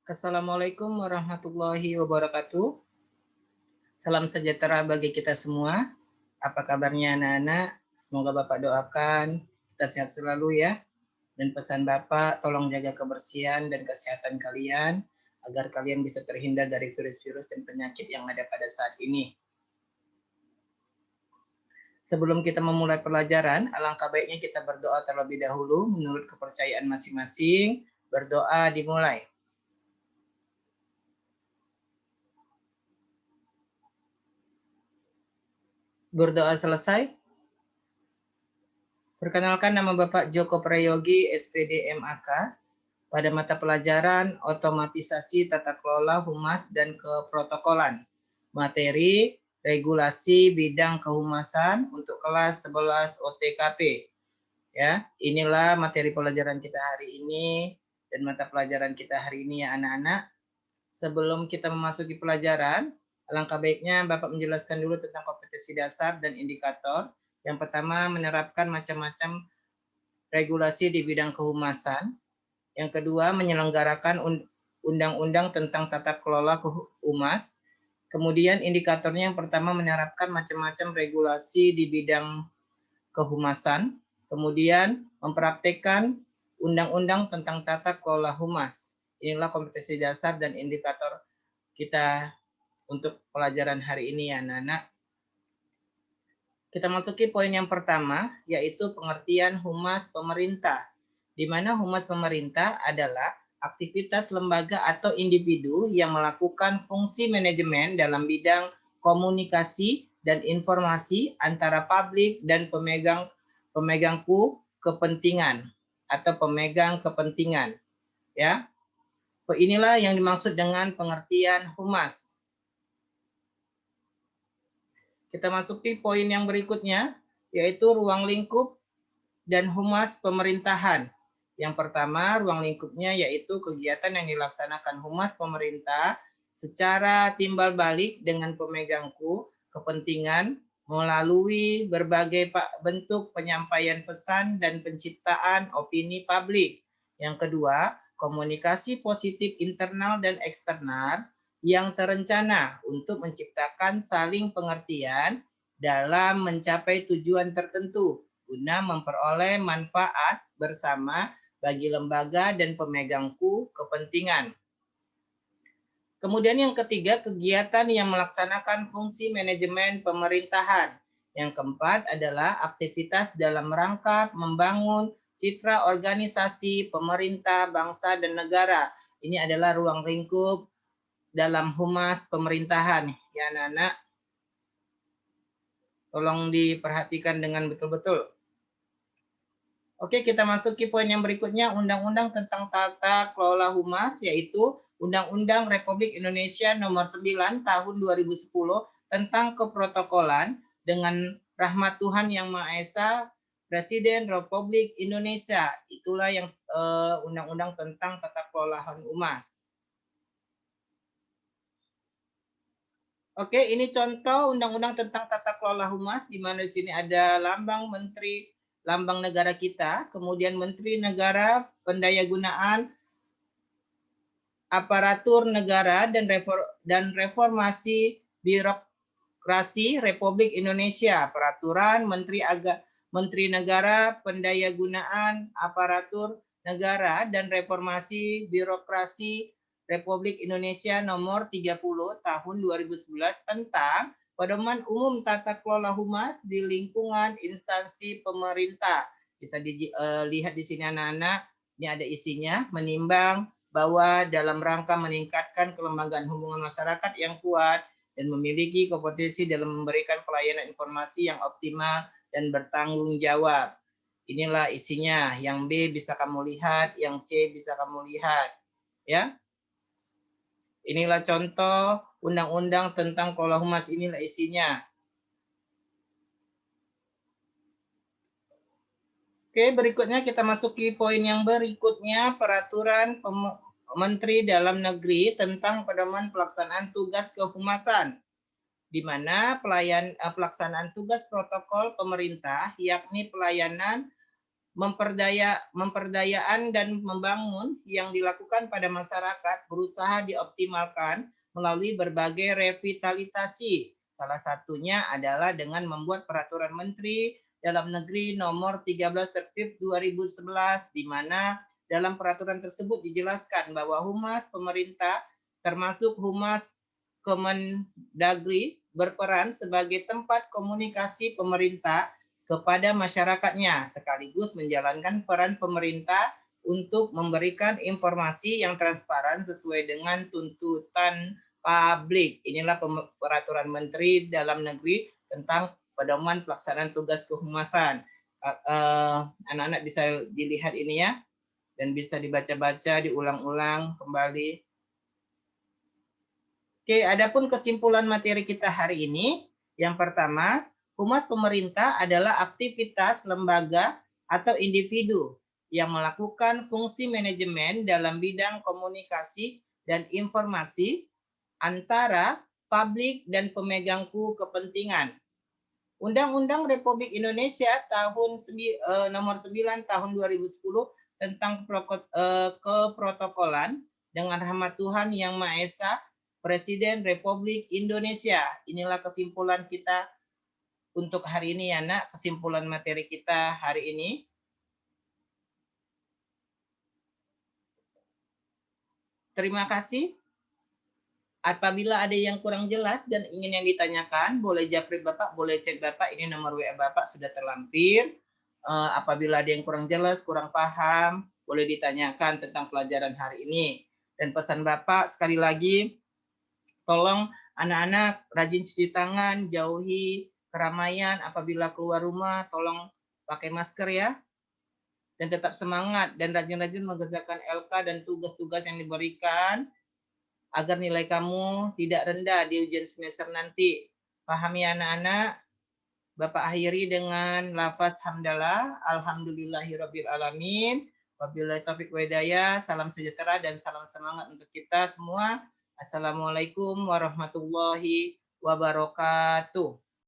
Assalamualaikum warahmatullahi wabarakatuh. Salam sejahtera bagi kita semua. Apa kabarnya anak-anak? Semoga Bapak doakan kita sehat selalu ya. Dan pesan Bapak, tolong jaga kebersihan dan kesehatan kalian agar kalian bisa terhindar dari virus-virus dan penyakit yang ada pada saat ini. Sebelum kita memulai pelajaran, alangkah baiknya kita berdoa terlebih dahulu menurut kepercayaan masing-masing. Berdoa dimulai. Berdoa selesai. Perkenalkan, nama Bapak Joko Prayogi, SPD MAK, pada mata pelajaran Otomatisasi Tata Kelola Humas dan Keprotokolan. Materi Regulasi Bidang Kehumasan untuk kelas 11 OTKP. Ya, inilah materi pelajaran kita hari ini dan mata pelajaran kita hari ini ya anak-anak. Sebelum kita memasuki pelajaran, alangkah baiknya Bapak menjelaskan dulu tentang kompetensi dasar dan indikator. Yang pertama, menerapkan macam-macam regulasi di bidang kehumasan. Yang kedua, menyelenggarakan undang-undang tentang tata kelola humas. Kemudian indikatornya yang pertama menerapkan macam-macam regulasi di bidang kehumasan. Kemudian mempraktekkan undang-undang tentang tata kelola humas. Inilah kompetensi dasar dan indikator kita untuk pelajaran hari ini ya anak-anak. Kita masuki poin yang pertama, yaitu pengertian humas pemerintah, di mana humas pemerintah adalah aktivitas lembaga atau individu yang melakukan fungsi manajemen dalam bidang komunikasi dan informasi antara publik dan pemegangku kepentingan atau pemegang kepentingan. Ya, inilah yang dimaksud dengan pengertian humas. Kita masuki poin yang berikutnya, yaitu ruang lingkup dan humas pemerintahan. Yang pertama, ruang lingkupnya yaitu kegiatan yang dilaksanakan humas pemerintah secara timbal balik dengan pemegangku kepentingan melalui berbagai bentuk penyampaian pesan dan penciptaan opini publik. Yang kedua, komunikasi positif internal dan eksternal yang terencana untuk menciptakan saling pengertian dalam mencapai tujuan tertentu guna memperoleh manfaat bersama bagi lembaga dan pemegangku kepentingan. Kemudian yang ketiga, kegiatan yang melaksanakan fungsi manajemen pemerintahan. Yang keempat adalah aktivitas dalam rangka membangun citra organisasi pemerintah, bangsa, dan negara. Ini adalah ruang lingkup dalam humas pemerintahan. Ya anak-anak, tolong diperhatikan dengan betul-betul. Oke, kita masuki poin yang berikutnya, Undang-Undang tentang Tata Kelola Humas, yaitu Undang-Undang Republik Indonesia Nomor 9 Tahun 2010 tentang keprotokolan dengan rahmat Tuhan Yang Maha Esa, Presiden Republik Indonesia. Itulah yang Undang-Undang tentang Tata Kelola Humas. Oke, ini contoh Undang-Undang tentang Tata Kelola Humas, di mana di sini ada lambang menteri, lambang negara kita, kemudian Menteri Negara Pendayagunaan Aparatur Negara dan Reformasi Birokrasi Republik Indonesia, Peraturan Menteri Negara Pendayagunaan Aparatur Negara dan Reformasi Birokrasi Republik Indonesia Nomor 30 Tahun 2011 tentang Pedoman Umum Tata Kelola Humas di lingkungan instansi pemerintah. Bisa dilihat di sini anak-anak, ini ada isinya, menimbang bahwa dalam rangka meningkatkan kelembagaan hubungan masyarakat yang kuat dan memiliki kompetensi dalam memberikan pelayanan informasi yang optimal dan bertanggung jawab. Inilah isinya, yang B bisa kamu lihat, yang C bisa kamu lihat. Ya. Inilah contoh undang-undang tentang kelola humas, inilah isinya. Oke, berikutnya kita masuki poin yang berikutnya, peraturan Menteri Dalam Negeri tentang pedoman pelaksanaan tugas kehumasan, di mana pelaksanaan tugas protokol pemerintah, yakni pelayanan Memperdayaan dan membangun yang dilakukan pada masyarakat berusaha dioptimalkan melalui berbagai revitalisasi. Salah satunya adalah dengan membuat peraturan Menteri Dalam Negeri nomor 13 tertib 2011, di mana dalam peraturan tersebut dijelaskan bahwa humas pemerintah termasuk humas Kemendagri berperan sebagai tempat komunikasi pemerintah kepada masyarakatnya, sekaligus menjalankan peran pemerintah untuk memberikan informasi yang transparan sesuai dengan tuntutan publik. Inilah peraturan Menteri Dalam Negeri tentang pedoman pelaksanaan tugas kehumasan. Anak-anak bisa dilihat ini ya, dan bisa dibaca-baca, diulang-ulang kembali. Oke, adapun kesimpulan materi kita hari ini, yang pertama, humas pemerintah adalah aktivitas lembaga atau individu yang melakukan fungsi manajemen dalam bidang komunikasi dan informasi antara publik dan pemegangku kepentingan. Undang-Undang Republik Indonesia nomor 9 tahun 2010 tentang keprotokolan dengan rahmat Tuhan Yang Maha Esa, Presiden Republik Indonesia. Inilah kesimpulan kita untuk hari ini ya Nak, kesimpulan materi kita hari ini. Terima kasih. Apabila ada yang kurang jelas dan ingin yang ditanyakan, boleh japri Bapak, boleh cek Bapak, ini nomor WA Bapak sudah terlampir. Apabila ada yang kurang jelas, kurang paham, boleh ditanyakan tentang pelajaran hari ini. Dan pesan Bapak sekali lagi, tolong anak-anak rajin cuci tangan, jauhi keramaian, apabila keluar rumah tolong pakai masker ya. Dan tetap semangat dan rajin-rajin mengerjakan LK dan tugas-tugas yang diberikan agar nilai kamu tidak rendah di ujian semester nanti. Pahami anak-anak. Bapak akhiri dengan lafaz hamdalah, alhamdulillahirabbil alamin. Wabillahi taufik wa hidayah. Salam sejahtera dan salam semangat untuk kita semua. Assalamualaikum warahmatullahi wabarakatuh.